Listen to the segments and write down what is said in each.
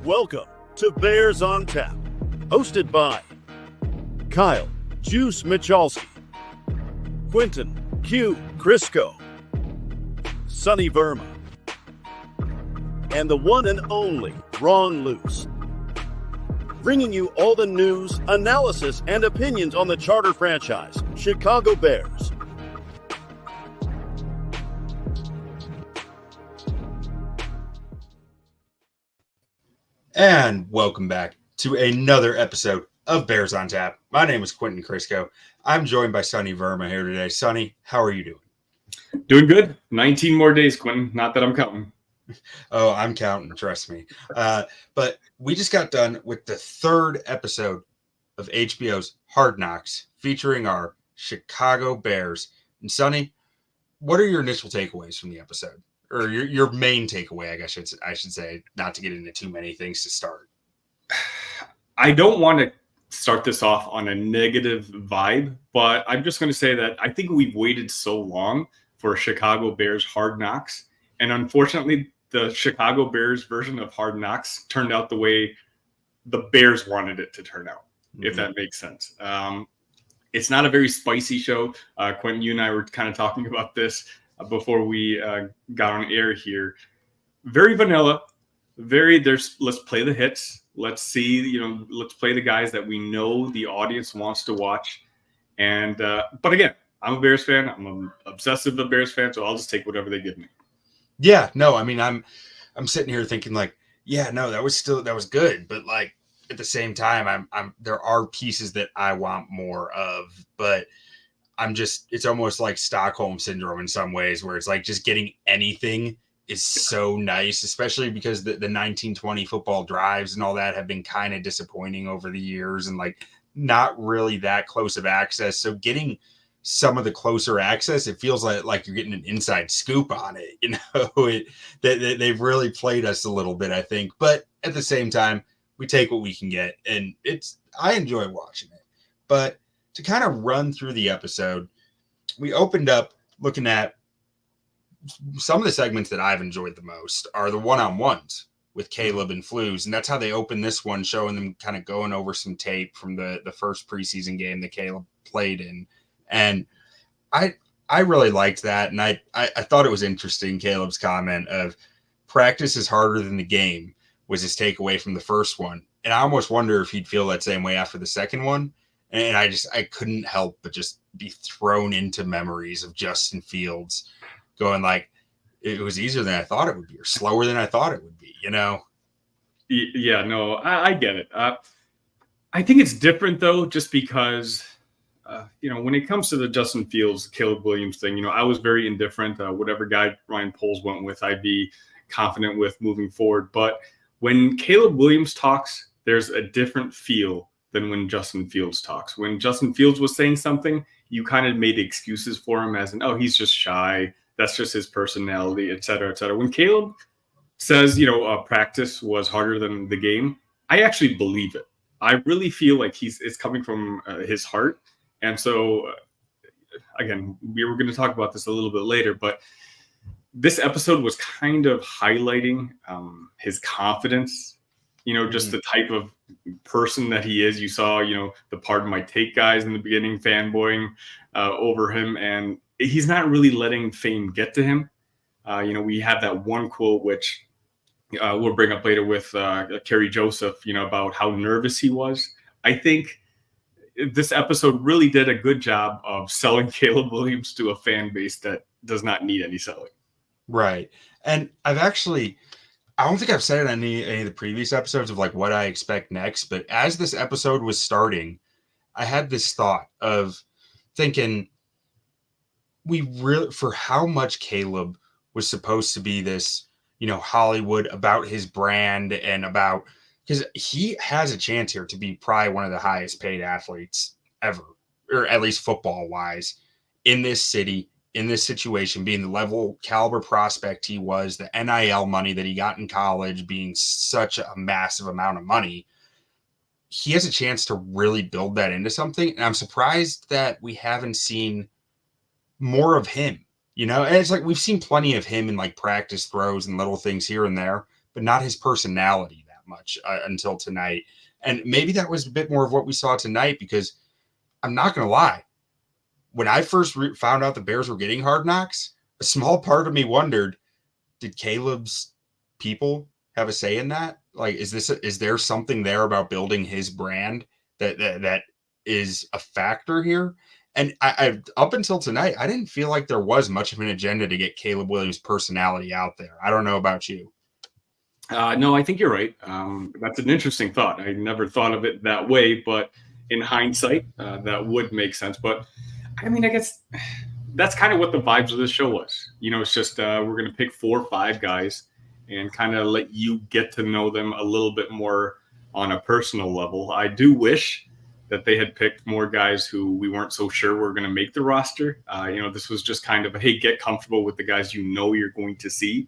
Welcome to Bears on Tap, hosted by Kyle Juice Michalski, Quentin Q Crisco, Sonny Verma, and the one and only Ron Luce, bringing you all the news, analysis, and opinions on the charter franchise, Chicago Bears. And welcome back to another episode of Bears on Tap. My name is Quentin Crisco. I'm joined by Sonny Verma here today. Sonny, how are you doing? Doing good. 19 more days, Quentin. Not that I'm counting. Oh, I'm counting, trust me. But we just got done with the third episode of HBO's Hard Knocks, featuring our Chicago Bears. And Sonny, what are your initial takeaways from the episode? Or your main takeaway, I guess I should say, not to get into too many things to start. I don't want to start this off on a negative vibe, but I'm just going to say that I think we've waited so long for Chicago Bears Hard Knocks. And unfortunately, the Chicago Bears version of Hard Knocks turned out the way the Bears wanted it to turn out, if that makes sense. It's not a very spicy show. Quentin, you and I were kind of talking about this before we got on air here. Very vanilla, let's play the hits. Let's see, let's play the guys that we know the audience wants to watch. And, but again, I'm a Bears fan. I'm an obsessive Bears fan, so I'll just take whatever they give me. Yeah, no, I mean, I'm sitting here thinking like, yeah, no, that was good. But like at the same time, there are pieces that I want more of, but it's almost like Stockholm syndrome in some ways, where it's like just getting anything is so nice, especially because the 1920 football drives and all that have been kind of disappointing over the years and like not really that close of access. So getting some of the closer access, it feels like you're getting an inside scoop on it. They've really played us a little bit, I think. But at the same time, we take what we can get, and I enjoy watching it. But to kind of run through the episode, we opened up looking at some of the segments that I've enjoyed the most are the one-on-ones with Caleb and Flus. And that's how they open this one, showing them kind of going over some tape from the first preseason game that Caleb played in. And I really liked that. And I thought it was interesting, Caleb's comment of practice is harder than the game was his takeaway from the first one. And I almost wonder if he'd feel that same way after the second one. And I couldn't help but just be thrown into memories of Justin Fields going like, it was easier than I thought it would be, or slower than I thought it would be, Yeah, no, I get it. I think it's different though, just because, when it comes to the Justin Fields, Caleb Williams thing, I was very indifferent. Whatever guy Ryan Poles went with, I'd be confident with moving forward. But when Caleb Williams talks, there's a different feel than when Justin Fields talks. When Justin Fields was saying something, you kind of made excuses for him as in, oh, he's just shy. That's just his personality, et cetera, et cetera. When Caleb says, practice was harder than the game, I actually believe it. I really feel like it's coming from his heart. And so, again, we were going to talk about this a little bit later, but this episode was kind of highlighting his confidence, just the type of person that he is. You saw, the Pardon My Take guys in the beginning fanboying over him, and he's not really letting fame get to him. We have that one quote, which we'll bring up later with Kerry Joseph, about how nervous he was. I think this episode really did a good job of selling Caleb Williams to a fan base that does not need any selling. Right. And I don't think I've said it on any of the previous episodes of like what I expect next, but as this episode was starting, I had this thought of thinking for how much Caleb was supposed to be this, Hollywood about his brand and about, because he has a chance here to be probably one of the highest paid athletes ever, or at least football wise, in this city, in this situation, being the level caliber prospect he was, the NIL money that he got in college being such a massive amount of money. He has a chance to really build that into something. And I'm surprised that we haven't seen more of him, and it's like, we've seen plenty of him in like practice throws and little things here and there, but not his personality that much until tonight. And maybe that was a bit more of what we saw tonight, because I'm not going to lie. When I first found out the Bears were getting Hard Knocks, a small part of me wondered, did Caleb's people have a say in that? Like, is there something there about building his brand that is a factor here? And I up until tonight, I didn't feel like there was much of an agenda to get Caleb Williams' personality out there. I don't know about you. No, I think you're right. That's an interesting thought. I never thought of it that way, but in hindsight, that would make sense. But I mean, I guess that's kind of what the vibes of this show was. It's just we're going to pick 4 or 5 guys and kind of let you get to know them a little bit more on a personal level. I do wish that they had picked more guys who we weren't so sure were going to make the roster. This was just kind of a, hey, get comfortable with the guys you're going to see,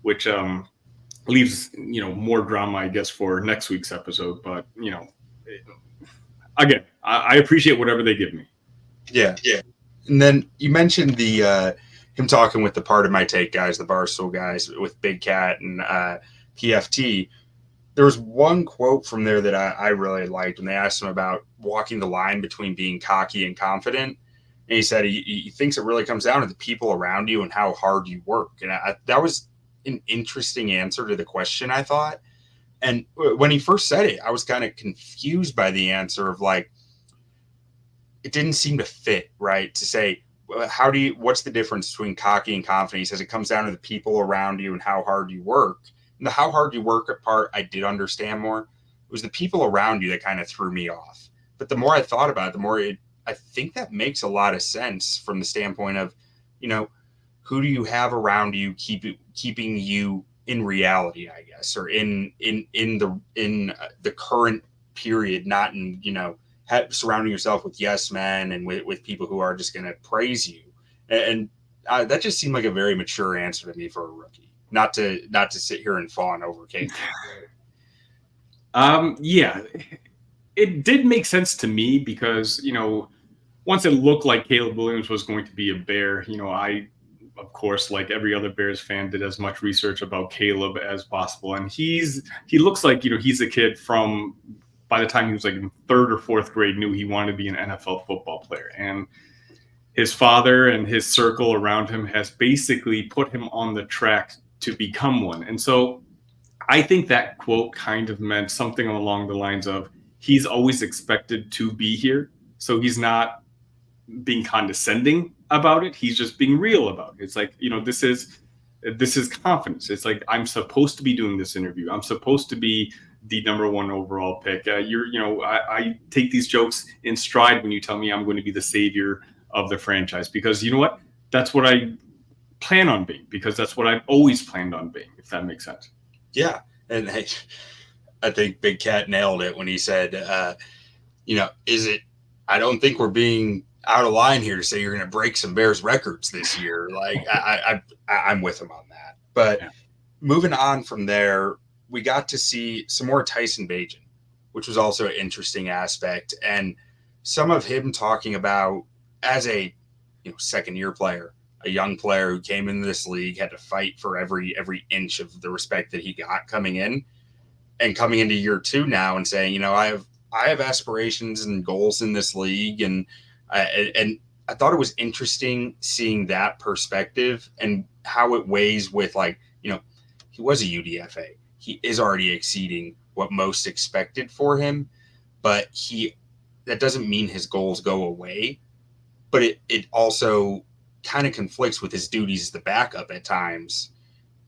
which leaves, more drama, I guess, for next week's episode. But, again, I appreciate whatever they give me. Yeah. And then you mentioned the him talking with the Part of My Take guys, the Barstool guys, with Big Cat and PFT. There was one quote from there that I really liked when they asked him about walking the line between being cocky and confident. And he said he thinks it really comes down to the people around you and how hard you work. And that was an interesting answer to the question, I thought. And when he first said it, I was kind of confused by the answer of like, it didn't seem to fit, right? To say, what's the difference between cocky and confident? He says it comes down to the people around you and how hard you work. And the how hard you work part, I did understand more. It was the people around you that kind of threw me off. But the more I thought about it, the more I think that makes a lot of sense from the standpoint of, who do you have around you keeping you in reality, I guess, or in the current period, not in, surrounding yourself with yes men and with people who are just going to praise you. And that just seemed like a very mature answer to me for a rookie. Not to sit here and fawn over Caleb. Yeah, it did make sense to me because, once it looked like Caleb Williams was going to be a Bear, I, of course, like every other Bears fan, did as much research about Caleb as possible. And he looks like, he's a kid from, by the time he was like in 3rd or 4th grade, knew he wanted to be an NFL football player. And his father and his circle around him has basically put him on the track to become one. And so I think that quote kind of meant something along the lines of, he's always expected to be here. So he's not being condescending about it. He's just being real about it. It's like, this is confidence. It's like, I'm supposed to be doing this interview. I'm supposed to be the number 1 overall pick. I take these jokes in stride when you tell me I'm going to be the savior of the franchise, because you know what? That's what I plan on being, because that's what I've always planned on being, if that makes sense. Yeah. And I think Big Cat nailed it when he said, I don't think we're being out of line here to say you're going to break some Bears records this year. Like I'm with him on that. But moving on from there, we got to see some more Tyson Bagent, which was also an interesting aspect. And some of him talking about, as a second-year player, a young player who came into this league, had to fight for every inch of the respect that he got coming in, and coming into year 2 now and saying, I have aspirations and goals in this league. And I thought it was interesting seeing that perspective and how it weighs with, like, he was a UDFA. He is already exceeding what most expected for him, but that doesn't mean his goals go away. But it also kind of conflicts with his duties as the backup at times.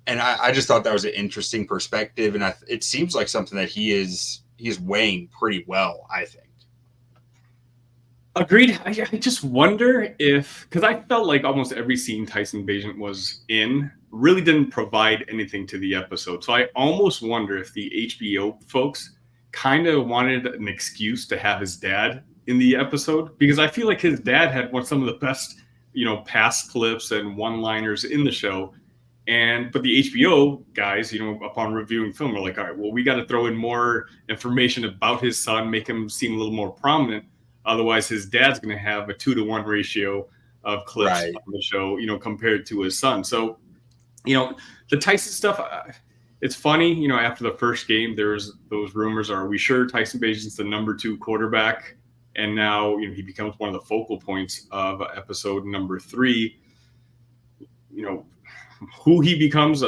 And I just thought that was an interesting perspective. And it seems like something that he is weighing pretty well, I think. Agreed. I just wonder because I felt like almost every scene Tyson Bagent was in really didn't provide anything to the episode. So I almost wonder if the HBO folks kind of wanted an excuse to have his dad in the episode, because I feel like his dad had some of the best, pass clips and one-liners in the show. But the HBO guys, upon reviewing film, were like, all right, well, we got to throw in more information about his son, make him seem a little more prominent. Otherwise, his dad's going to have a 2-to-1 ratio of clips on the show, compared to his son. So, the Tyson stuff, it's funny, after the first game, there's those rumors, are we sure Tyson Bagent's the number 2 quarterback? And now, he becomes one of the focal points of episode number 3. Who he becomes,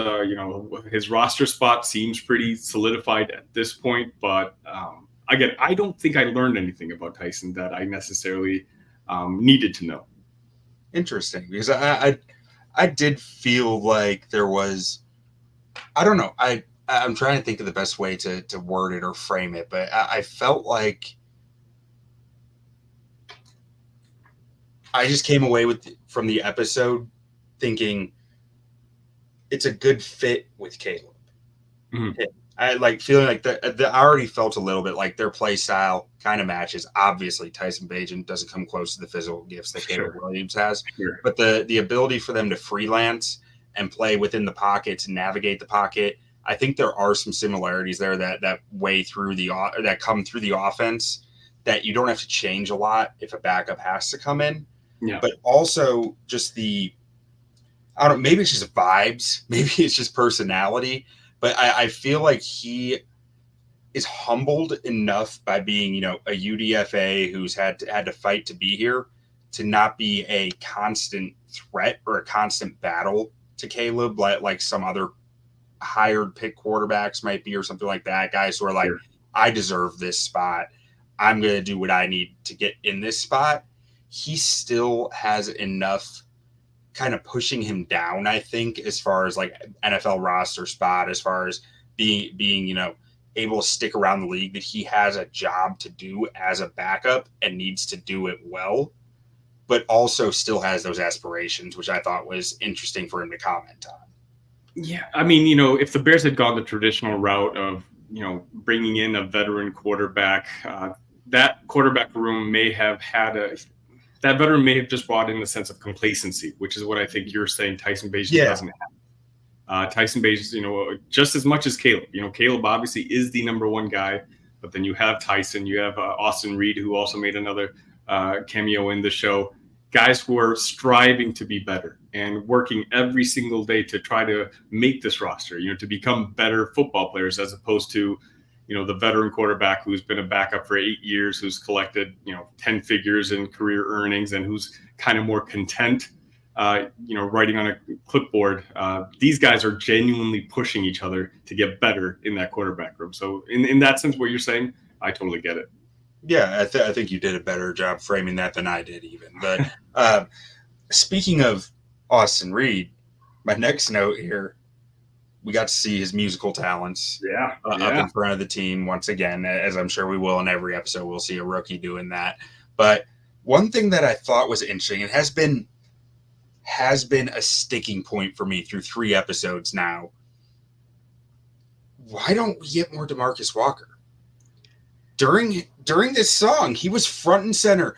his roster spot seems pretty solidified at this point. But again, I don't think I learned anything about Tyson that I necessarily needed to know. Interesting, because I did feel like there was, I don't know, I'm trying to think of the best way to word it or frame it, but I felt like I just came away from the episode thinking it's a good fit with Caleb. Mm-hmm. I like feeling like I already felt a little bit like their play style kind of matches. Obviously, Tyson Bagent doesn't come close to the physical gifts that Caleb Williams has, but the ability for them to freelance and play within the pocket, to navigate the pocket, I think there are some similarities there that come through the offense that you don't have to change a lot if a backup has to come in. Yeah. But also just I don't know, maybe it's just vibes, maybe it's just personality, but I feel like he is humbled enough by being, a UDFA who's had to fight to be here, to not be a constant threat or a constant battle to Caleb, like some other hired pick quarterbacks might be, or something like that. Guys who are like, I deserve this spot. I'm going to do what I need to get in this spot. He still has enough kind of pushing him down, I think, as far as like NFL roster spot, as far as being able to stick around the league, that he has a job to do as a backup and needs to do it well, but also still has those aspirations, which I thought was interesting for him to comment on. Yeah, I mean, if the Bears had gone the traditional route of, bringing in a veteran quarterback, that quarterback room may have that veteran may have just brought in a sense of complacency, which is what I think you're saying Tyson Bagent doesn't have. Tyson Bagent, just as much as Caleb. Caleb obviously is the number 1 guy, but then you have Tyson, you have Austin Reed, who also made another cameo in the show. Guys who are striving to be better and working every single day to try to make this roster, to become better football players, as opposed to, the veteran quarterback who's been a backup for 8 years, who's collected, 10 figures in career earnings, and who's kind of more content, writing on a clipboard. These guys are genuinely pushing each other to get better in that quarterback room. So in that sense, what you're saying, I totally get it. Yeah, I think you did a better job framing that than I did even. But speaking of Austin Reed, my next note here, we got to see his musical talents up in front of the team once again, as I'm sure we will in every episode. We'll see a rookie doing that. But one thing that I thought was interesting, and has been a sticking point for me through 3 episodes now, why don't we get more DeMarcus Walker? During this song, he was front and center.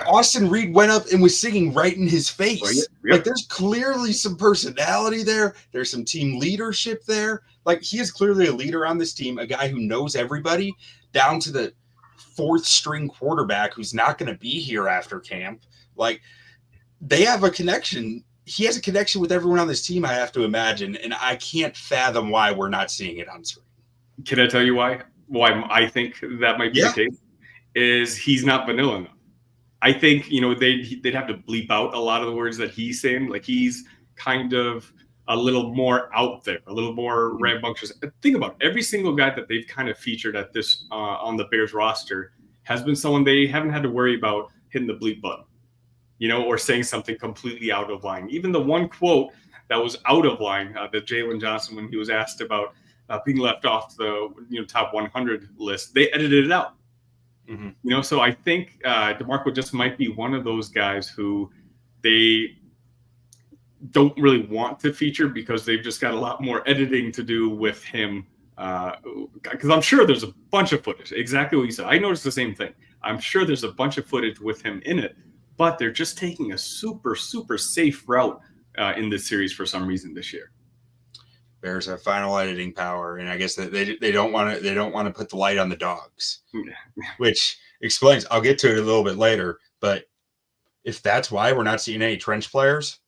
Austin Reed went up and was singing right in his face. Like, there's clearly some personality there. There's some team leadership there. Like, he is clearly a leader on this team, a guy who knows everybody, down to the 4th string quarterback who's not going to be here after camp. Like, they have a connection. He has a connection with everyone on this team, I have to imagine, and I can't fathom why we're not seeing it on screen. Can I tell you why I think that might be the case? Is he's not vanilla enough. I think, they'd have to bleep out a lot of the words that he's saying. Like, he's kind of a little more out there, a little more rambunctious. Think about it. Every single guy that they've kind of featured at this on the Bears roster has been someone they haven't had to worry about hitting the bleep button, or saying something completely out of line. Even the one quote that was out of line, that Jalen Johnson, when he was asked about being left off the top 100 list, they edited it out. Mm-hmm. So I think DeMarco just might be one of those guys who they don't really want to feature because they've just got a lot more editing to do with him. Because I'm sure there's a bunch of footage. Exactly what you said. I noticed the same thing. I'm sure there's a bunch of footage with him in it, but they're just taking a super, super safe route in this series for some reason this year. Bears have final editing power, and I guess that they don't want to put the light on the dogs, which explains. I'll get to it a little bit later, but if that's why we're not seeing any trench players,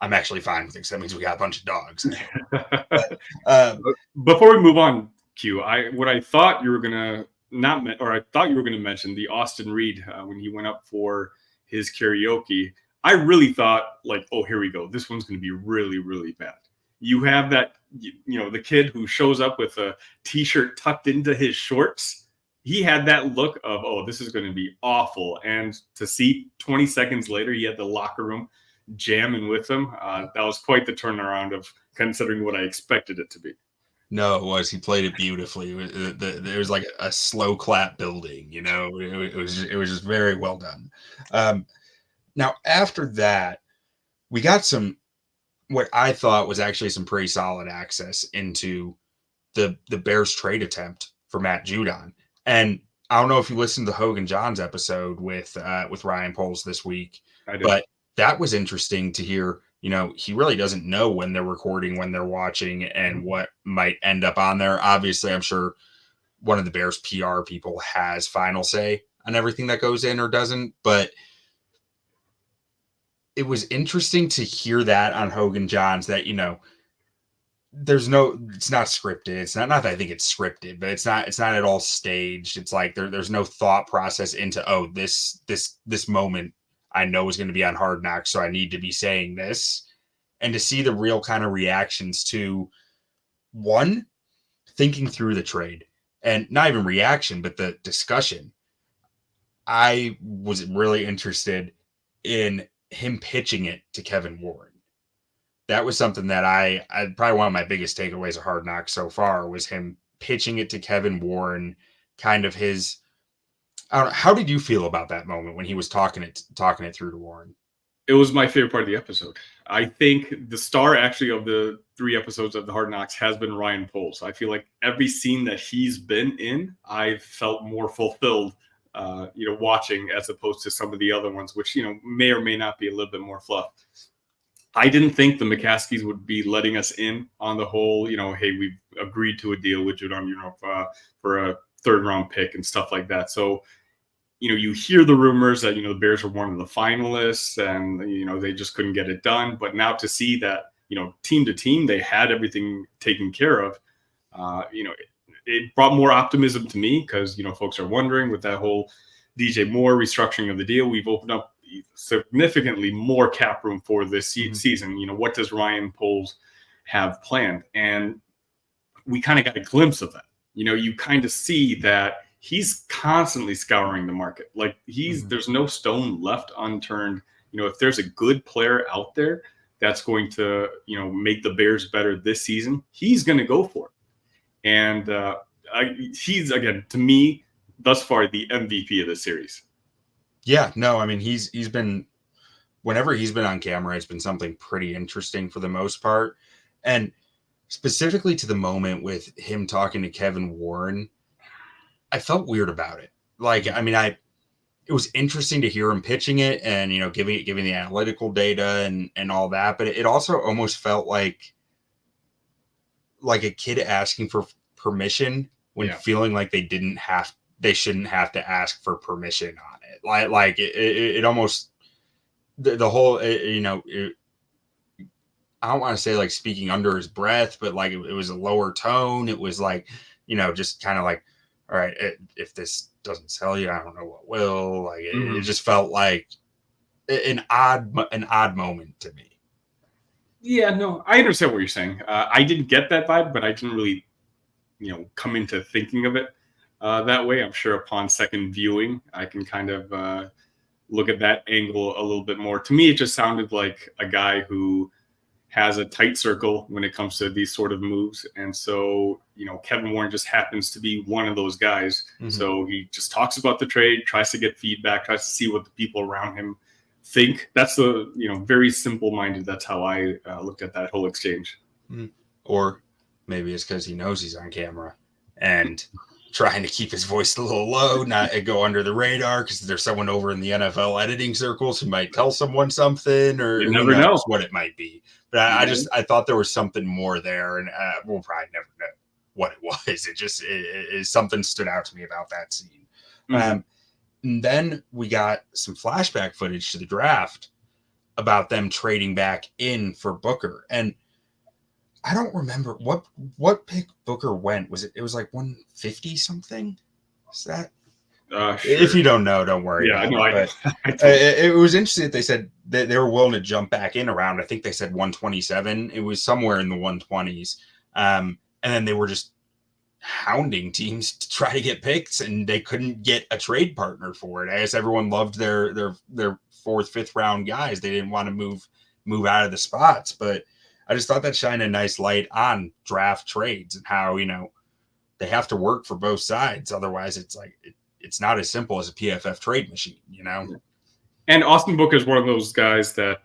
I'm actually fine with it because that means we got a bunch of dogs. But, before we move on, Q, what I thought you were gonna I thought you were gonna mention the Austin Reed when he went up for his karaoke. I really thought like, oh, here we go. This one's gonna be really, really bad. You have that, the kid who shows up with a t-shirt tucked into his shorts. He had that look of, oh, this is going to be awful. And to see 20 seconds later, he had the locker room jamming with him. That was quite the turnaround of considering what I expected it to be. No, it was. He played it beautifully. There was like a slow clap building, it was just very well done. Now, after that, we got what I thought was actually some pretty solid access into the Bears trade attempt for Matt Judon. And I don't know if you listened to Hogan John's episode with Ryan Poles this week, but that was interesting to hear. He really doesn't know when they're recording, when they're watching, and what might end up on there. Obviously, I'm sure one of the Bears PR people has final say on everything that goes in or doesn't, but it was interesting to hear that on Hogan John's that, it's not scripted. It's not that I think it's scripted, but it's not at all staged. It's like there's no thought process into, oh, this moment I know is going to be on Hard Knocks, so I need to be saying this. And to see the real kind of reactions to one, thinking through the trade, and not even reaction, but the discussion. I was really interested in him pitching it to Kevin Warren. That was something that I probably one of my biggest takeaways of Hard Knocks so far was him pitching it to Kevin Warren, kind of his, I don't know, how did you feel about that moment when he was talking it through to Warren? It was my favorite part of the episode. I think the star actually of the 3 episodes of the Hard Knocks has been Ryan Poles. I feel like every scene that he's been in, I felt more fulfilled watching as opposed to some of the other ones, which, may or may not be a little bit more fluff. I didn't think the McCaskies would be letting us in on the whole, hey, we've agreed to a deal with Judon, for a 3rd round pick and stuff like that. So, you hear the rumors that, the Bears were one of the finalists and, they just couldn't get it done. But now to see that, team to team, they had everything taken care of, it brought more optimism to me because, folks are wondering with that whole DJ Moore restructuring of the deal, we've opened up significantly more cap room for this season. What does Ryan Poles have planned? And we kind of got a glimpse of that. You kind of see that he's constantly scouring the market. Like there's no stone left unturned. If there's a good player out there that's going to, make the Bears better this season, he's going to go for it. And he's, again, to me, thus far, the MVP of the series. Yeah, no, I mean, he's been, whenever he's been on camera, it's been something pretty interesting for the most part. And specifically to the moment with him talking to Kevin Warren, I felt weird about it. Like, I mean, it was interesting to hear him pitching it and, giving the analytical data and all that. But it also almost felt like a kid asking for permission when feeling like they shouldn't have to ask for permission on it. Like it almost, the whole, I don't want to say like speaking under his breath, but like it was a lower tone. It was like, just kind of like, all right, if this doesn't sell you, I don't know what will. Like it just felt like an odd moment to me. Yeah, no, I understand what you're saying. I didn't get that vibe, but I didn't really, come into thinking of it that way. I'm sure upon second viewing, I can kind of look at that angle a little bit more. To me, it just sounded like a guy who has a tight circle when it comes to these sort of moves. And so, Kevin Warren just happens to be one of those guys. Mm-hmm. So he just talks about the trade, tries to get feedback, tries to see what the people around him think. That's very simple-minded. That's how I looked at that whole exchange. Or maybe it's because he knows he's on camera and trying to keep his voice a little low, not go under the radar because there's someone over in the NFL editing circles who might tell someone something, or you never know what it might be. But I thought there was something more there, and we'll probably never know what it was. It just something stood out to me about that scene. And then we got some flashback footage to the draft about them trading back in for Booker. And I don't remember what pick Booker went. It was like 150 something? Is that? Sure. If you don't know, don't worry Yeah, about no, it. But it was interesting that they said that they were willing to jump back in around, I think they said 127. It was somewhere in the 120s. And then they were just hounding teams to try to get picks, and they couldn't get a trade partner for it. I guess everyone loved their fourth, fifth round guys. They didn't want to move out of the spots. But I just thought that shined a nice light on draft trades and how, they have to work for both sides. Otherwise, it's like it's not as simple as a PFF trade machine, And Austin Booker is one of those guys that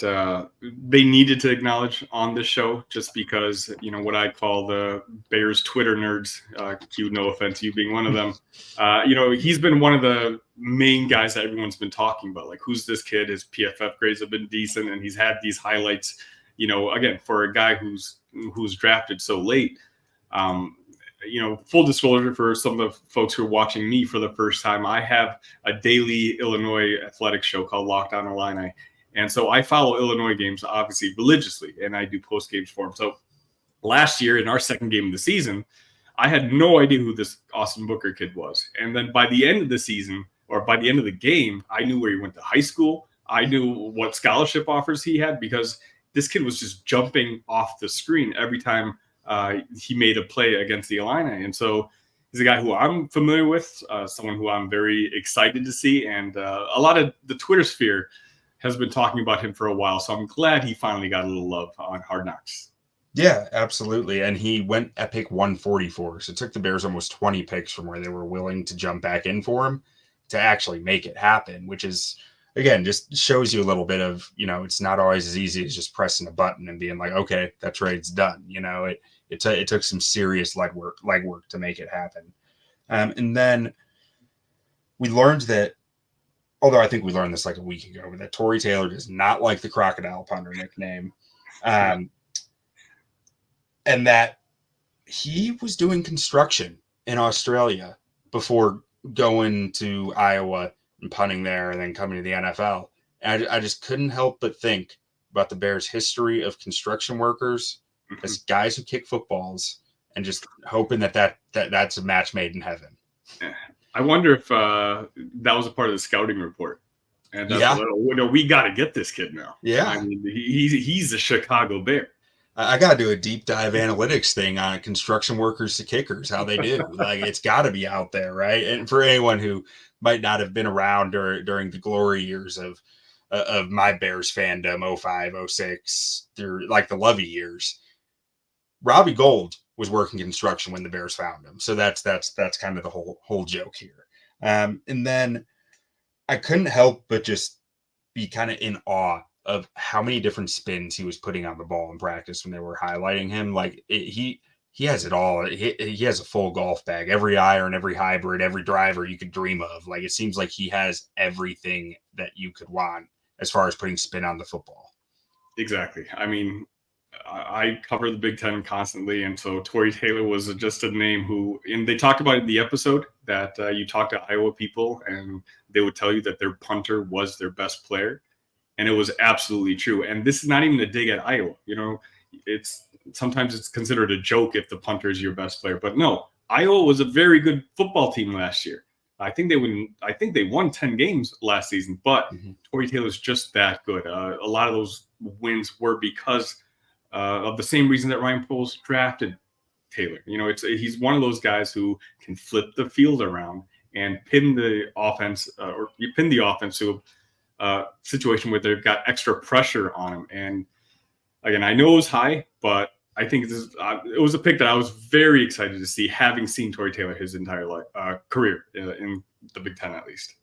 they needed to acknowledge on this show, just because, what I call the Bears Twitter nerds, Q, no offense, you being one of them, he's been one of the main guys that everyone's been talking about. Like, who's this kid? His PFF grades have been decent, and he's had these highlights, again, for a guy who's drafted so late. Full disclosure for some of the folks who are watching me for the first time, I have a daily Illinois athletics show called Locked On Illini. And so I follow Illinois games, obviously, religiously, and I do post games for them. So last year, in our second game of the season, I had no idea who this Austin Booker kid was. And then by the end of the season, or by the end of the game, I knew where he went to high school. I knew what scholarship offers he had, because this kid was just jumping off the screen every time he made a play against the Illini. And so he's a guy who I'm familiar with, someone who I'm very excited to see. And a lot of the Twitter sphere has been talking about him for a while. So I'm glad he finally got a little love on Hard Knocks. Yeah, absolutely. And he went at pick 144. So it took the Bears almost 20 picks from where they were willing to jump back in for him to actually make it happen, which is, again, just shows you a little bit of, it's not always as easy as just pressing a button and being like, okay, that trade's done. It took some serious legwork to make it happen. And then we learned that, although I think we learned this like a week ago, that Tory Taylor does not like the crocodile punter nickname. And that he was doing construction in Australia before going to Iowa and punting there and then coming to the NFL. And I just couldn't help but think about the Bears' history of construction workers as guys who kick footballs, and just hoping that's a match made in heaven. I wonder if that was a part of the scouting report. And we got to get this kid now. Yeah, I mean, he's a Chicago Bear. I got to do a deep dive analytics thing on construction workers to kickers, how they do. Like, it's got to be out there, right? And for anyone who might not have been around during the glory years of my Bears fandom, 05, 06, through like the Lovey years, Robbie Gould was working construction when the Bears found him. So that's kind of the whole joke here. And then I couldn't help but just be kind of in awe of how many different spins he was putting on the ball in practice when they were highlighting him. Like, he has it all. He has a full golf bag, every iron, every hybrid, every driver you could dream of. Like, it seems like he has everything that you could want as far as putting spin on the football. Exactly. I mean, I cover the Big Ten constantly, and so Tory Taylor was just a name who, and they talked about it in the episode that you talk to Iowa people, and they would tell you that their punter was their best player, and it was absolutely true. And this is not even a dig at Iowa. Sometimes it's considered a joke if the punter is your best player, but no, Iowa was a very good football team last year. I think they won 10 games last season, but Tory Taylor's just that good. A lot of those wins were because of the same reason that Ryan Poles drafted Taylor. He's one of those guys who can flip the field around and pin the offense, or you pin the offense to a situation where they've got extra pressure on him. And again, I know it was high, but I think it was a pick that I was very excited to see, having seen Tory Taylor his entire career in the Big Ten, at least.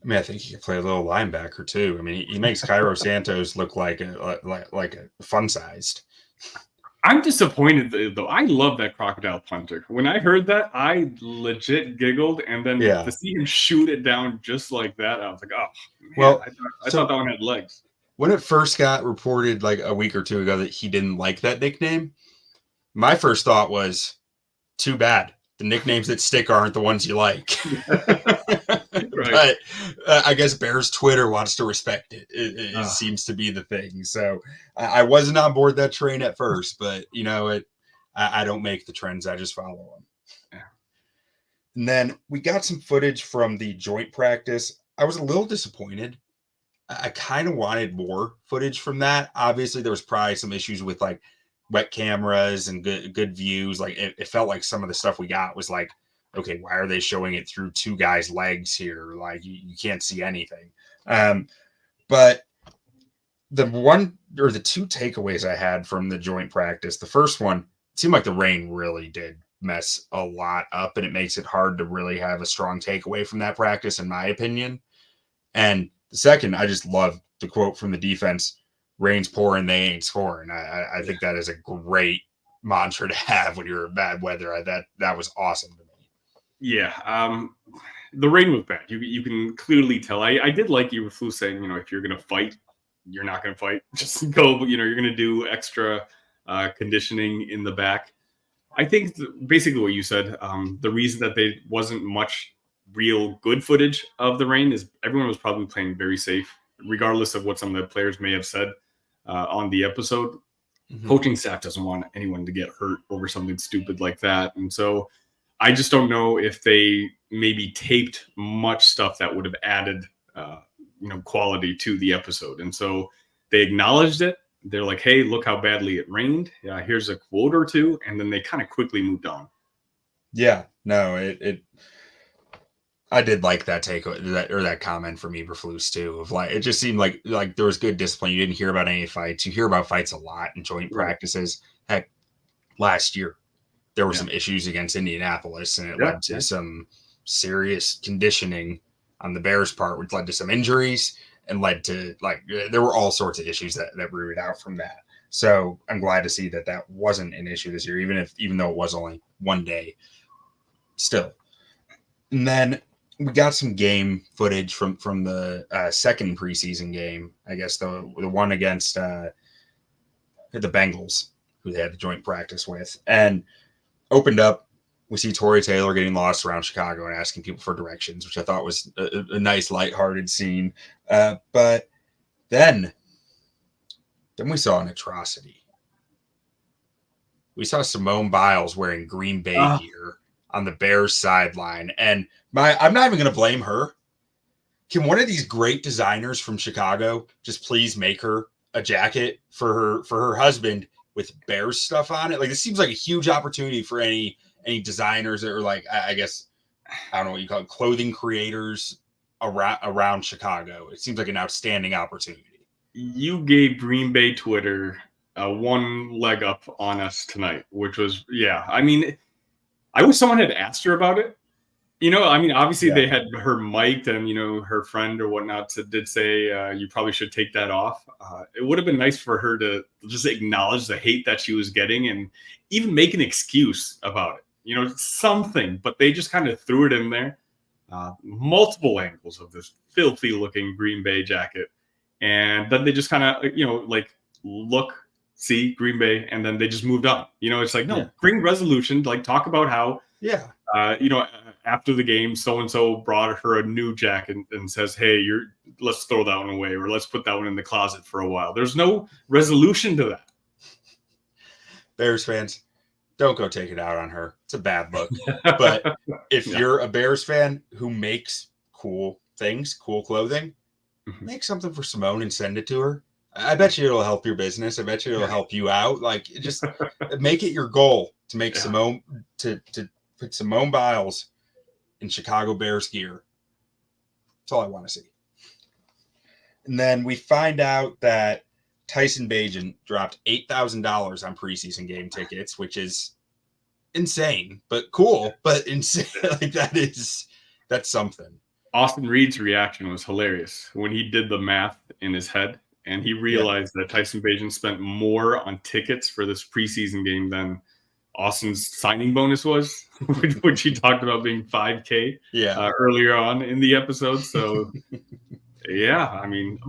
I mean, I think he could play a little linebacker too. I mean, he makes Cairo Santos look like a fun-sized. I'm disappointed though. I love that crocodile punter. When I heard that, I legit giggled, and then to see him shoot it down just like that, I was like, oh, man, well, I thought that one had legs. When it first got reported like a week or two ago that he didn't like that nickname, my first thought was, too bad. The nicknames that stick aren't the ones you like. But I guess Bears Twitter wants to respect it. It seems to be the thing. So I wasn't on board that train at first, but you know, I don't make the trends. I just follow them. Yeah. And then we got some footage from the joint practice. I was a little disappointed. I kind of wanted more footage from that. Obviously, there was probably some issues with like wet cameras and good views. Like it felt like some of the stuff we got was like, okay, why are they showing it through two guys' legs here? Like you can't see anything. But the one or the two takeaways I had from the joint practice, the first one, it seemed like the rain really did mess a lot up, and it makes it hard to really have a strong takeaway from that practice, in my opinion. And the second, I just love the quote from the defense, rain's pouring, they ain't scoring. I think that is a great mantra to have when you're in bad weather. That was awesome to me. Yeah. The rain was bad. You can clearly tell. I did like Eberflus saying, you know, if you're going to fight, you're not going to fight. Just go, you know, you're going to do extra conditioning in the back. I think basically what you said, the reason that there wasn't much real good footage of the rain is everyone was probably playing very safe, regardless of what some of the players may have said on the episode. Mm-hmm. Coaching staff doesn't want anyone to get hurt over something stupid like that. And so I just don't know if they maybe taped much stuff that would have added, quality to the episode. And so they acknowledged it. They're like, hey, look how badly it rained. Yeah, here's a quote or two. And then they kind of quickly moved on. Yeah, no, I did like that that comment from Eberflus too. Of like, it just seemed like there was good discipline. You didn't hear about any fights. You hear about fights a lot in joint practices. Heck, last year there were some issues against Indianapolis, and it led to some serious conditioning on the Bears' part, which led to some injuries and led to there were all sorts of issues that rooted out from that. So I'm glad to see that wasn't an issue this year, even though it was only one day. Still, and then we got some game footage from the second preseason game. I guess the one against the Bengals, who they had the joint practice with, and opened up. We see Torrey Taylor getting lost around Chicago and asking people for directions, which I thought was a nice, lighthearted scene. But then we saw an atrocity. We saw Simone Biles wearing Green Bay gear on the Bears sideline. And I'm not even going to blame her. Can one of these great designers from Chicago just please make her a jacket for her husband with Bears stuff on it? Like, this seems like a huge opportunity for any designers or I guess, I don't know what you call it, clothing creators around Chicago. It seems like an outstanding opportunity. You gave Green Bay Twitter one leg up on us tonight, which was, I mean, I wish someone had asked her about it. You know, I mean, obviously they had her mic'd and, her friend or whatnot did say, you probably should take that off. It would have been nice for her to just acknowledge the hate that she was getting and even make an excuse about it. Something, but they just kind of threw it in there. Multiple angles of this filthy looking Green Bay jacket. And then they just kind of, look, see Green Bay, and then they just moved on. It's like, no, bring resolution, talk about how, after the game, so-and-so brought her a new jacket and says, hey, let's throw that one away, or let's put that one in the closet for a while. There's no resolution to that. Bears fans, don't go take it out on her. It's a bad look. But if you're a Bears fan who makes cool things, cool clothing, make something for Simone and send it to her. I bet you it'll help your business. I bet you it'll help you out. Just make it your goal to make Simone, to put Simone Biles in Chicago Bears gear. That's all I want to see. And then we find out that Tyson Bagent dropped $8,000 on preseason game tickets, which is insane, but cool, but insane. That's something. Austin Reed's reaction was hilarious when he did the math in his head and he realized that Tyson Bagent spent more on tickets for this preseason game than Austin's signing bonus was, which he talked about being $5,000 earlier on in the episode. So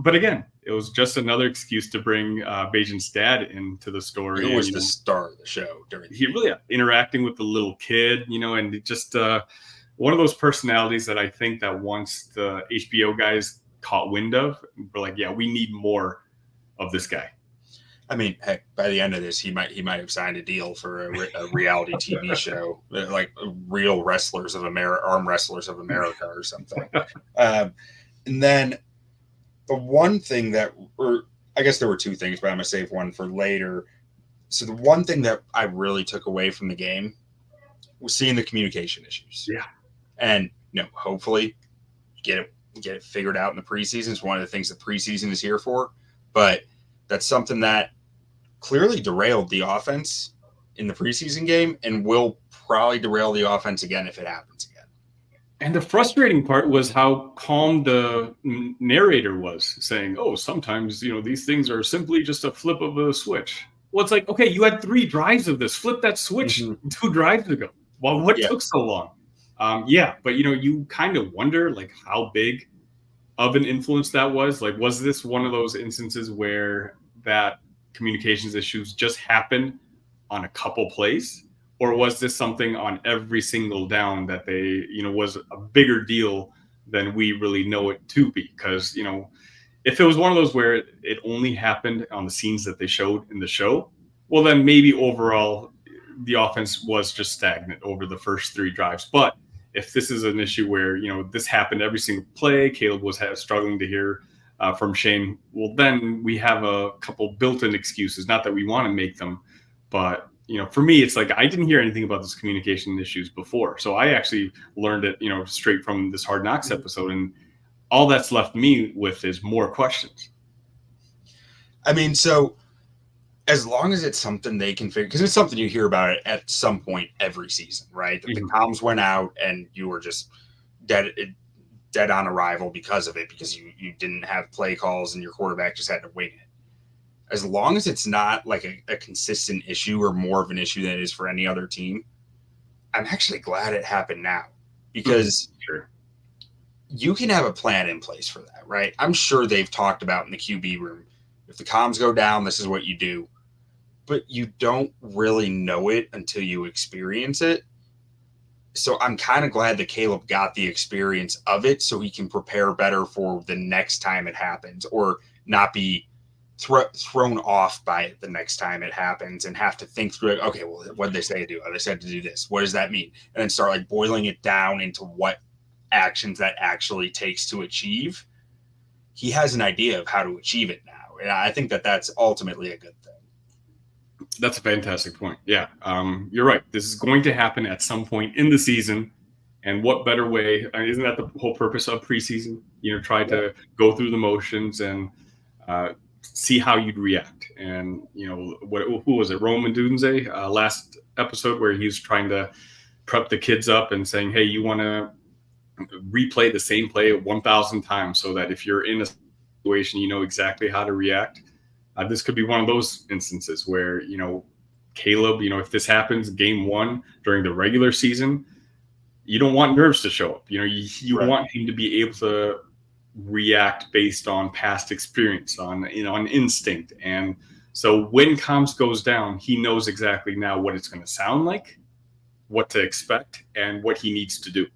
but again, it was just another excuse to bring Bagent's dad into the story. It was the star of the show. He really interacting with the little kid, and just one of those personalities that I think that once the HBO guys caught wind of, we're like, yeah, we need more of this guy. I mean, heck, by the end of this, he might have signed a deal for a reality TV show, like Real Wrestlers of America, Arm Wrestlers of America, or something. And then the one thing that, or I guess there were two things, but I'm gonna save one for later. So the one thing that I really took away from the game was seeing the communication issues. Yeah, and hopefully get it figured out in the preseason. It's one of the things the preseason is here for, but that's something that clearly derailed the offense in the preseason game and will probably derail the offense again if it happens again. And the frustrating part was how calm the narrator was, saying, oh, sometimes, these things are simply just a flip of a switch. Well, it's like, okay, you had 3 drives of this. Flip that switch 2 drives ago. Well, what took so long? But, you kind of wonder, like, how big of an influence that was. Like, was this one of those instances where that communications issues just happened on a couple plays, or was this something on every single down that they was a bigger deal than we really know it to be? Because if it was one of those where it only happened on the scenes that they showed in the show, well, then maybe overall the offense was just stagnant over the first 3 drives. But if this is an issue where this happened every single play, Caleb was struggling to hear from Shane, well, then we have a couple built-in excuses. Not that we want to make them, but for me, it's like I didn't hear anything about this communication issues before, so I actually learned it, straight from this Hard Knocks episode, and all that's left me with is more questions. I mean, so as long as it's something they can figure, because it's something you hear about it at some point every season, right? That the comms went out and you were just dead on arrival because of it, because you didn't have play calls and your quarterback just had to wing it. As long as it's not like a consistent issue or more of an issue than it is for any other team, I'm actually glad it happened now, because you can have a plan in place for that, right? I'm sure they've talked about in the QB room, if the comms go down, this is what you do. But you don't really know it until you experience it. So I'm kind of glad that Caleb got the experience of it so he can prepare better for the next time it happens, or not be thrown off by it the next time it happens and have to think through it. Okay, well, what did they say to do? Oh, they said to do this. What does that mean? And then start like boiling it down into what actions that actually takes to achieve. He has an idea of how to achieve it now. And I think that that's ultimately a good thing. That's a fantastic point. Yeah, you're right. This is going to happen at some point in the season. And what better way? Isn't that the whole purpose of preseason? Try to go through the motions and see how you'd react. And, who was it? Roman Dunze last episode, where he was trying to prep the kids up and saying, hey, you want to replay the same play 1,000 times so that if you're in a situation, you know exactly how to react. This could be one of those instances where, Caleb, if this happens game 1 during the regular season, you don't want nerves to show up. You want him to be able to react based on past experience, on instinct. And so when comms goes down, he knows exactly now what it's going to sound like, what to expect, and what he needs to do.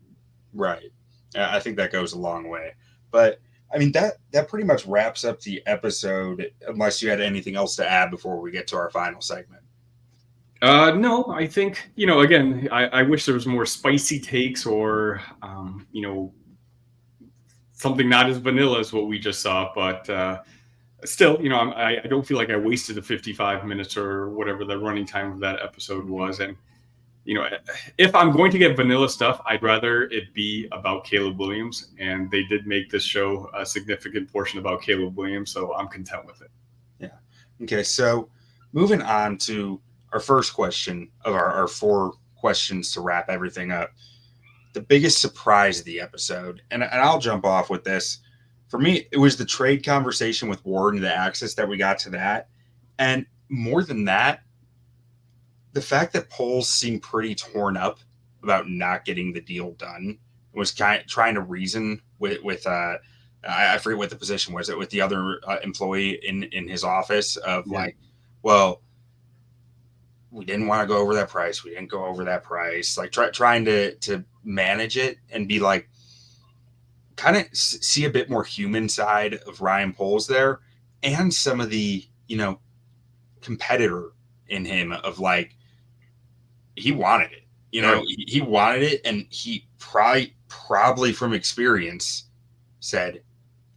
Right. I think that goes a long way. But I mean, that pretty much wraps up the episode, unless you had anything else to add before we get to our final segment. No, I think, again, I wish there was more spicy takes or, something not as vanilla as what we just saw. But still, I don't feel like I wasted the 55 minutes or whatever the running time of that episode was. And, if I'm going to get vanilla stuff, I'd rather it be about Caleb Williams. And they did make this show a significant portion about Caleb Williams, so I'm content with it. Yeah. Okay, so moving on to our first question of our 4 questions to wrap everything up. The biggest surprise of the episode, and I'll jump off with this. For me, it was the trade conversation with Ward and the access that we got to that. And more than that, the fact that Poles seemed pretty torn up about not getting the deal done, was trying to reason with I forget what the position was, it with the other employee in his office of like, well, we didn't want to go over that price. We didn't go over that price. Like trying to manage it and be like, kind of see a bit more human side of Ryan Poles there, and some of the, competitor in him of like, he wanted it, he wanted it. And he probably from experience said,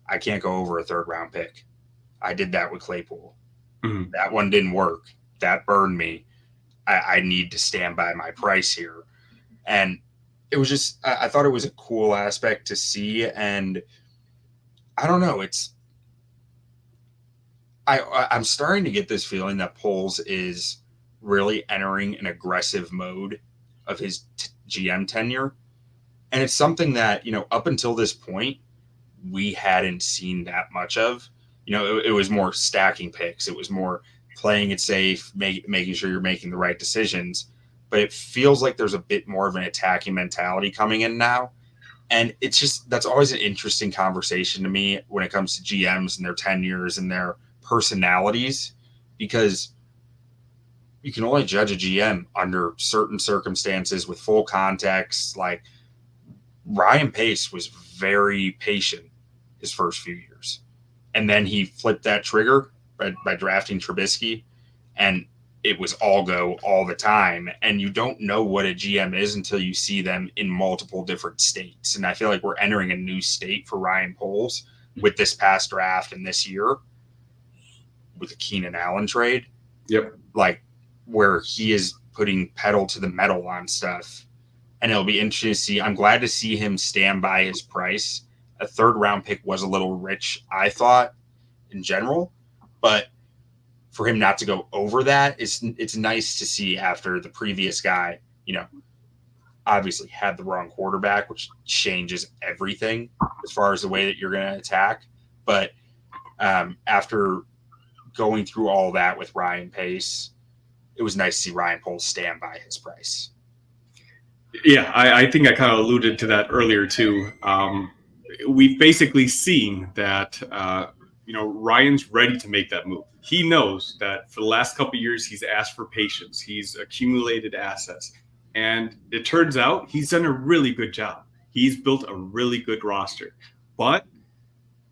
I can't go over a 3rd round pick. I did that with Claypool. Mm-hmm. That one didn't work. That burned me. I need to stand by my price here. And it was just, I thought it was a cool aspect to see. And I don't know, I'm starting to get this feeling that Poles is really entering an aggressive mode of his GM tenure. And it's something that, up until this point, we hadn't seen that much of. It was more stacking picks. It was more playing it safe, making sure you're making the right decisions. But it feels like there's a bit more of an attacking mentality coming in now. And it's just, that's always an interesting conversation to me when it comes to GMs and their tenures and their personalities, because you can only judge a GM under certain circumstances with full context. Like Ryan Pace was very patient his first few years. And then he flipped that trigger by drafting Trubisky, and it was all go all the time. And you don't know what a GM is until you see them in multiple different states. And I feel like we're entering a new state for Ryan Poles with this past draft and this year with the Keenan Allen trade. Yep. Like where he is putting pedal to the metal on stuff. And it'll be interesting to see. I'm glad to see him stand by his price. A 3rd round pick was a little rich, I thought, in general, but for him not to go over that, it's nice to see after the previous guy, obviously had the wrong quarterback, which changes everything as far as the way that you're going to attack. But after going through all that with Ryan Pace, it was nice to see Ryan Poles stand by his price. Yeah, I think I kind of alluded to that earlier too. We've basically seen that, Ryan's ready to make that move. He knows that for the last couple of years, he's asked for patience. He's accumulated assets. And it turns out he's done a really good job. He's built a really good roster. But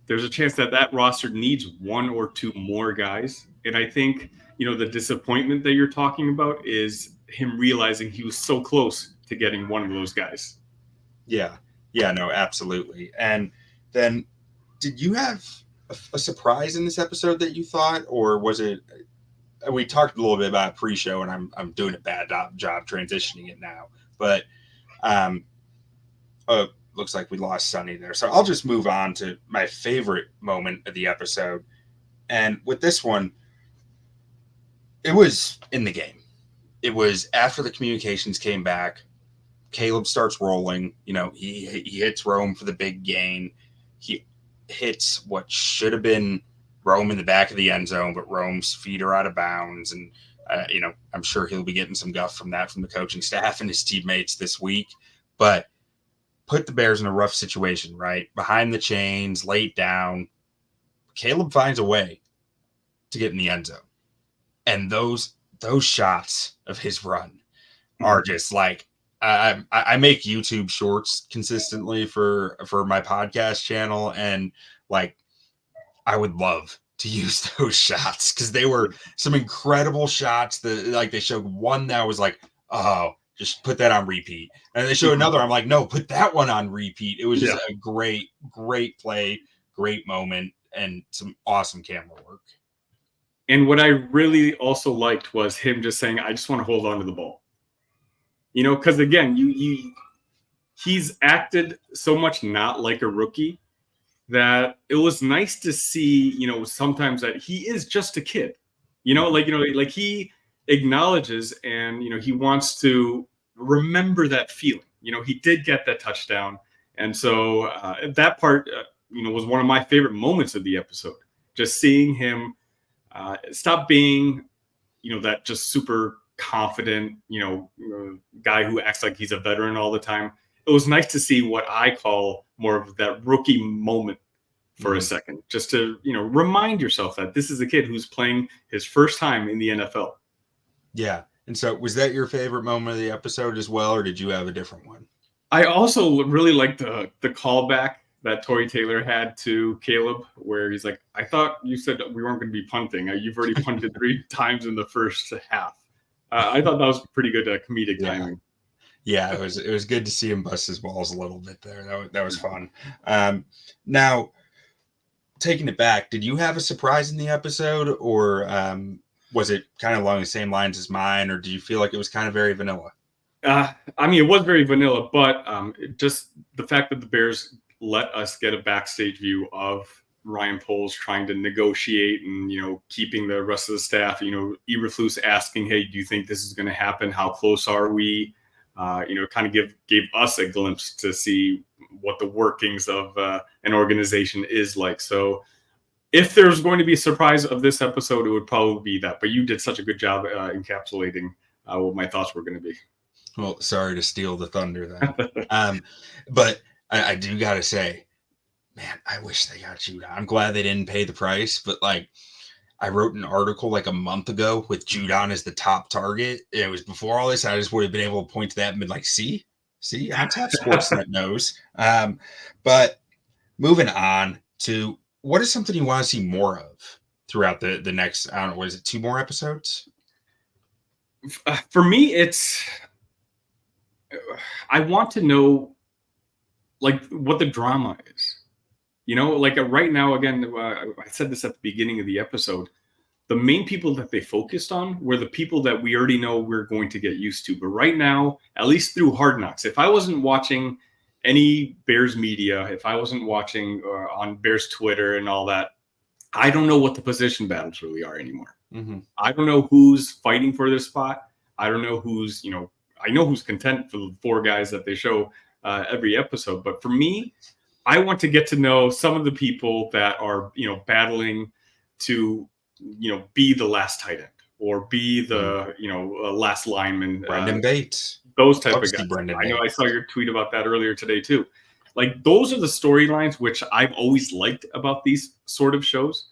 there's a chance that roster needs 1 or 2 more guys. And I think, the disappointment that you're talking about is him realizing he was so close to getting one of those guys. Yeah. Yeah, no, absolutely. And then did you have a surprise in this episode that you thought, or was it, we talked a little bit about pre-show and I'm doing a bad job transitioning it now, but looks like we lost Sonny there. So I'll just move on to my favorite moment of the episode. And with this one, it was in the game. It was after the communications came back. Caleb starts rolling. He hits Rome for the big gain. He hits what should have been Rome in the back of the end zone, but Rome's feet are out of bounds. And, I'm sure he'll be getting some guff from that from the coaching staff and his teammates this week. But put the Bears in a rough situation, right? Behind the chains, late down. Caleb finds a way to get in the end zone. And those shots of his run are just like, I make YouTube shorts consistently for my podcast channel. And like, I would love to use those shots because they were some incredible shots that like they showed one that was like, oh, just put that on repeat. And they showed another. I'm like, no, put that one on repeat. It was just a great play, great moment, and some awesome camera work. And what I really also liked was him just saying, I just want to hold on to the ball. Because again, he's acted so much not like a rookie that it was nice to see, sometimes that he is just a kid, like he acknowledges and, he wants to remember that feeling. He did get that touchdown. And so that part, was one of my favorite moments of the episode, just seeing him stop being, that just super confident, guy who acts like he's a veteran all the time. It was nice to see what I call more of that rookie moment for a second, just to, remind yourself that this is a kid who's playing his first time in the NFL. Yeah. And so was that your favorite moment of the episode as well, or did you have a different one? I also really liked the callback that Tory Taylor had to Caleb, where he's like, I thought you said we weren't going to be punting. You've already punted 3 times in the first half. I thought that was pretty good comedic timing. Yeah, it was good to see him bust his balls a little bit there. That was fun. Now, taking it back, did you have a surprise in the episode, or was it kind of along the same lines as mine, or do you feel like it was kind of very vanilla? I mean, it was very vanilla, but just the fact that the Bears let us get a backstage view of Ryan Poles trying to negotiate and, keeping the rest of the staff, Eberflus asking, hey, do you think this is going to happen? How close are we? Kind of gave us a glimpse to see what the workings of an organization is like. So if there's going to be a surprise of this episode, it would probably be that. But you did such a good job encapsulating what my thoughts were going to be. Well, sorry to steal the thunder then. But I do got to say, man, I wish they got Judon. I'm glad they didn't pay the price, but I wrote an article like a month ago with Judon as the top target. It was before all this. I just would have been able to point to that and been like, see, on Tap Sportsnet knows. But moving on to what is something you want to see more of throughout the next, I don't know, what is it, 2 more episodes? For me, I want to know what the drama is. Right now, again, I said this at the beginning of the episode, the main people that they focused on were the people that we already know we're going to get used to. But right now, at least through Hard Knocks, if I wasn't watching any Bears media, if I wasn't watching on Bears Twitter and all that, I don't know what the position battles really are anymore. Mm-hmm. I don't know who's fighting for this spot. I don't know who's, I know who's content for the 4 guys that they show every episode. But for me, I want to get to know some of the people that are, battling to, be the last tight end or be the, last lineman. Brendan Bates. Those type of guys. I know I saw your tweet about that earlier today too. Those are the storylines which I've always liked about these sort of shows.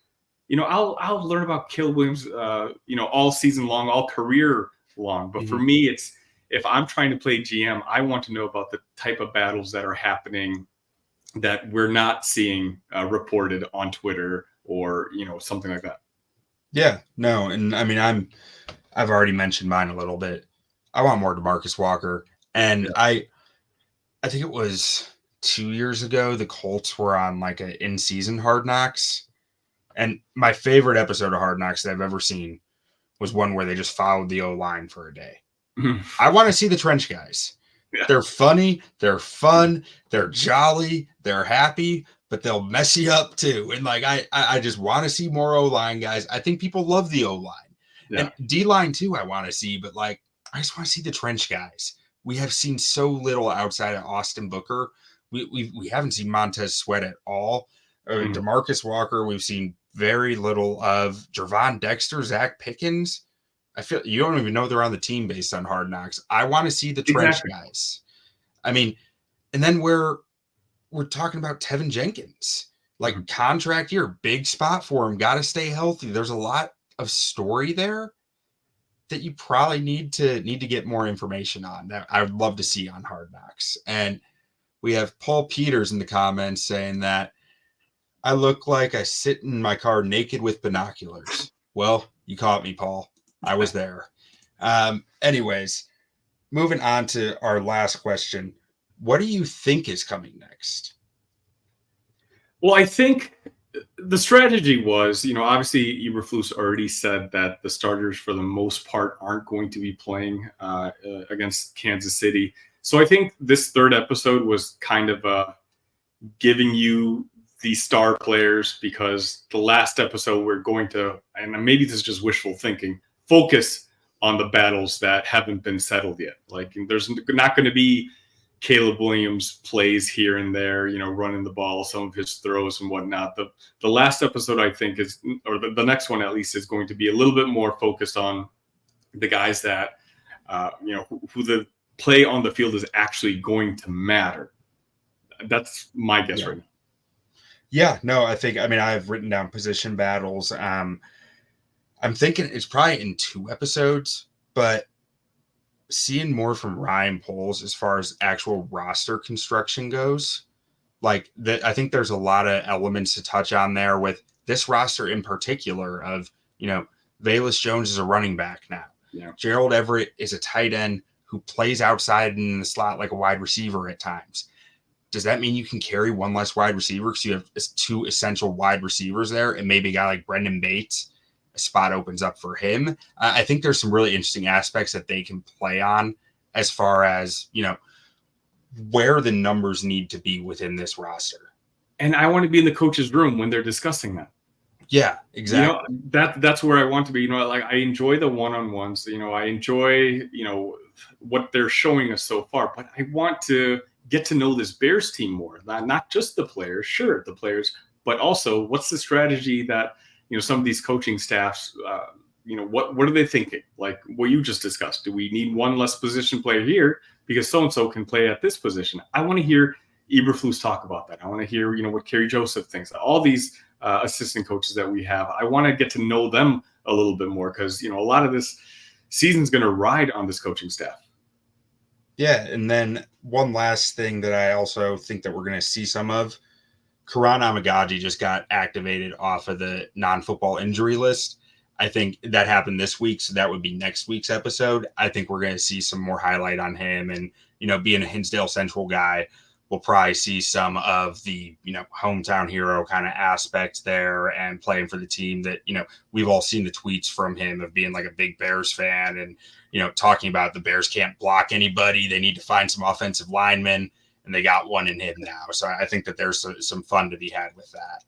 I'll learn about Caleb Williams, all season long, all career long. But for me, it's, if I'm trying to play GM, I want to know about the type of battles that are happening that we're not seeing reported on Twitter or, something like that. Yeah, no. And I mean, I've already mentioned mine a little bit. I want more DeMarcus Walker. And yeah. I think it was 2 years ago, the Colts were on an in-season Hard Knocks. And my favorite episode of Hard Knocks that I've ever seen was one where they just followed the O-line for a day. I want to see the trench guys. Yeah. They're funny, they're fun, they're jolly, they're happy, but they'll mess you up too. And I just want to see more O-line guys. I think people love the O-line. Yeah. And D-line too, I want to see, but I just want to see the trench guys. We have seen so little outside of Austin Booker. We haven't seen Montez Sweat at all. DeMarcus Walker, we've seen very little of. Gervon Dexter, Zach Pickens. I feel you don't even know they're on the team based on Hard Knocks. I want to see the trench guys. I mean, and then we're talking about Tevin Jenkins, contract year, big spot for him. Got to stay healthy. There's a lot of story there that you probably need to get more information on that I would love to see on Hard Knocks. And we have Paul Peters in the comments saying that I look like I sit in my car naked with binoculars. Well, you caught me, Paul. I was there. Anyways, moving on to our last question. What do you think is coming next? Well, I think the strategy was, obviously Eberflus already said that the starters for the most part aren't going to be playing against Kansas City. So I think this 3rd episode was kind of giving you the star players, because the last episode we're going to, and maybe this is just wishful thinking, focus on the battles that haven't been settled yet. There's not going to be Caleb Williams plays here and there, running the ball, some of his throws and whatnot. The last episode, I think, is, or the next one at least, is going to be a little bit more focused on the guys that, who the play on the field is actually going to matter. That's my guess right now. Yeah, no, I've written down position battles. I'm thinking it's probably in 2 episodes, but seeing more from Ryan Poles as far as actual roster construction goes. Like I think there's a lot of elements to touch on there with this roster in particular of, Velus Jones is a running back now. Yeah. Gerald Everett is a tight end who plays outside in the slot like a wide receiver at times. Does that mean you can carry one less wide receiver because you have 2 essential wide receivers there and maybe a guy like Brendan Bates, a spot opens up for him? I think there's some really interesting aspects that they can play on as far as, where the numbers need to be within this roster. And I want to be in the coach's room when they're discussing that. Yeah, exactly. That's where I want to be. Like I enjoy the one-on-ones. I enjoy, what they're showing us so far. But I want to get to know this Bears team more. Not just the players, sure, the players, but also what's the strategy that some of these coaching staffs. What are they thinking? Like what you just discussed. Do we need one less position player here because so-and-so can play at this position? I want to hear Eberflus talk about that. I want to hear, what Kerry Joseph thinks. All these assistant coaches that we have, I want to get to know them a little bit more because, a lot of this season's going to ride on this coaching staff. Yeah, and then one last thing that I also think that we're going to see some of, Karan Amagaji just got activated off of the non-football injury list. I think that happened this week, so that would be next week's episode. I think we're going to see some more highlight on him, and being a Hinsdale Central guy, we'll probably see some of the hometown hero kind of aspects there and playing for the team that we've all seen the tweets from him of being like a big Bears fan and talking about the Bears can't block anybody, they need to find some offensive linemen, and they got one in him now. So I think that there's some fun to be had with that.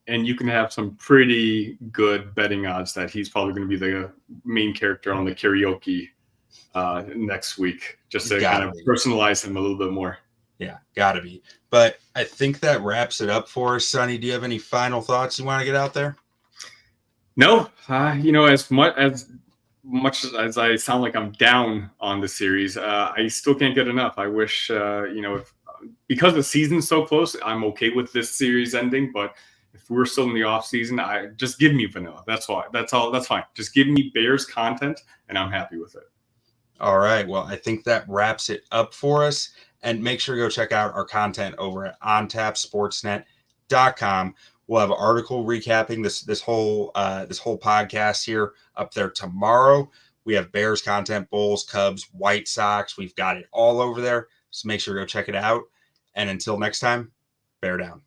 And you can have some pretty good betting odds that he's probably going to be the main character on the karaoke next week, just to kind of personalize him a little bit more. Yeah, gotta be. But I think that wraps it up for us. Sonny, do you have any final thoughts you want to get out there? No, as much as I sound like I'm down on the series, I still can't get enough. I wish, because the season's so close, I'm okay with this series ending, but if we're still in the off season, just give me vanilla. That's all. That's fine. Just give me Bears content, and I'm happy with it. All right. Well, I think that wraps it up for us. And make sure to go check out our content over at ontapsportsnet.com. We'll have an article recapping this whole podcast here up there tomorrow. We have Bears content, Bulls, Cubs, White Sox. We've got it all over there. So make sure to go check it out. And until next time, bear down.